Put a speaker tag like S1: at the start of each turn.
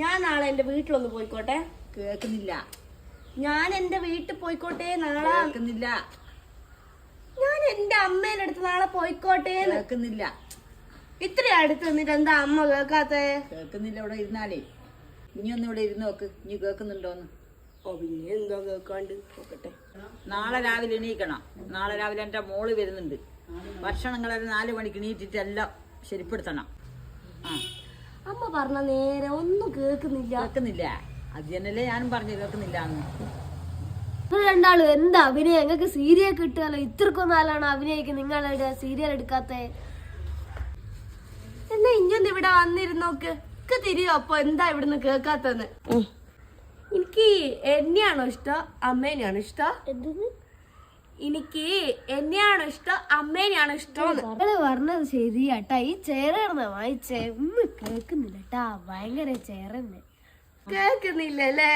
S1: ഞാൻ നാളെ എന്റെ വീട്ടിലൊന്ന് പോയിക്കോട്ടെ.
S2: കേക്കുന്നില്ല.
S1: ഞാൻ എന്റെ വീട്ടിൽ പോയിക്കോട്ടെ നാളെ.
S2: കേക്കുന്നില്ല.
S1: ഞാൻ എന്റെ അമ്മേന്റെ അടുത്ത് നാളെ പോയിക്കോട്ടെ.
S2: കേക്കുന്നില്ല.
S1: ഇത്രയും അടുത്ത് നിന്നിട്ട് എന്താ അമ്മ കേക്കാത്തെ?
S2: കേക്കുന്നില്ല. ഇവിടെ ഇരുന്നാലേ ഇനി ഒന്ന് ഇവിടെ ഇരുന്ന് നോക്ക്. ഇനി കേക്കുന്നുണ്ടോന്ന്.
S1: ഓ പിന്നെ എന്തോ കേക്കാണ്ട് നോക്കട്ടെ.
S2: നാളെ രാവിലെ എണീക്കണം. നാളെ രാവിലെ എന്റെ മോള് വരുന്നുണ്ട്. ഭക്ഷണങ്ങളെല്ലാം 4 മണിക്ക് എണീറ്റിട്ട് എല്ലാം ശരിപ്പെടുത്തണം.
S1: അമ്മ പറഞ്ഞ നേരെ ഒന്നും കേക്കുന്നില്ല.
S2: കേക്കുന്നില്ല. അത് തന്നെയല്ലേ ഞാനും പറഞ്ഞു കേക്കുന്നില്ല എന്ന്.
S1: രണ്ടാളും എന്താ അഭിനയം? ഞങ്ങൾക്ക് സീരിയൽ കിട്ടുമല്ലോ. ഇത്രക്കൊന്നും ആളാണ് അഭിനയിക്ക് നിങ്ങളുടെ സീരിയൽ എടുക്കാത്ത. എന്നാ ഇഞ്ഞൊന്ന് ഇവിടെ വന്നിരുന്നോക്ക്. തിരിയോ അപ്പൊ എന്താ ഇവിടുന്ന് കേക്കാത്തന്ന്? എനിക്ക് എന്നെയാണോ ഇഷ്ടം അമ്മേനെയാണോ ഇഷ്ടം? എനിക്ക് എന്നെയാണോ ഇഷ്ടം അമ്മേനെയാണോ ഇഷ്ടം? പറഞ്ഞത് ശരിയാട്ടാ. ഈ ചേർന്ന വായിച്ചേ ഒന്നും കേക്കുന്നില്ലട്ടാ. ഭയങ്കര ചേർന്ന് കേക്കുന്നില്ലല്ലേ?